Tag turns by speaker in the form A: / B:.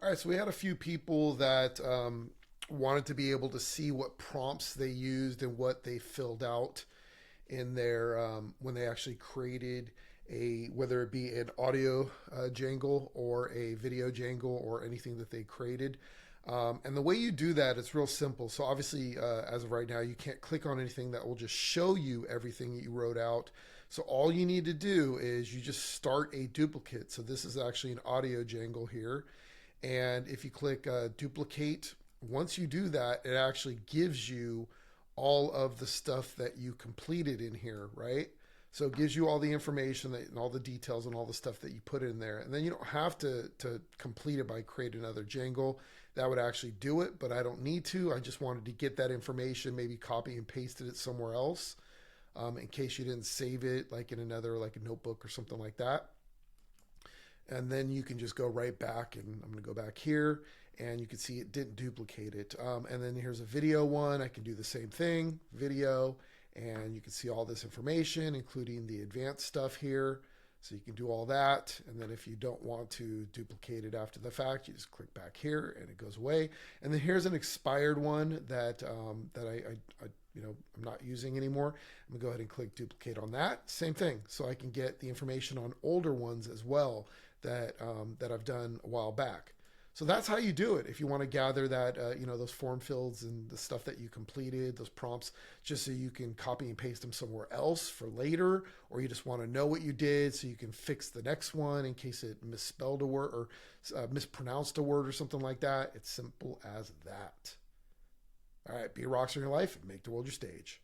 A: All right, so we had a few people that wanted to be able to see what prompts they used and what they filled out in their when they actually created a, whether it be an audio jangle or a video jangle or anything that they created. And the way you do that, it's real simple. So obviously, as of right now, you can't click on anything that will just show you everything that you wrote out. So all you need to do is you just start a duplicate. So this is actually an audio jangle here. And if you click duplicate, once you do that, it actually gives you all of the stuff that you completed in here, right? So it gives you all the information that, and all the details and all the stuff that you put in there. And then you don't have to complete it by creating another jangle. That would actually do it, but I don't need to. I just wanted to get that information, maybe copy and pasted it somewhere else in case you didn't save it like in another, like a notebook or something like that. And then you can just go right back, and I'm going to go back here, and you can see it didn't duplicate it. And then here's a video one. I can do the same thing, video, and you can see all this information, including the advanced stuff here. So you can do all that. And then if you don't want to duplicate it after the fact, you just click back here and it goes away. And then here's an expired one that I'm not using anymore. I'm gonna go ahead and click duplicate on that. Same thing. So I can get the information on older ones as well that I've done a while back. So that's how you do it. If you want to gather that, those form fields and the stuff that you completed, those prompts, just so you can copy and paste them somewhere else for later, or you just want to know what you did so you can fix the next one in case it misspelled a word or mispronounced a word or something like that. It's simple as that. All right, be a rockstar in your life and make the world your stage.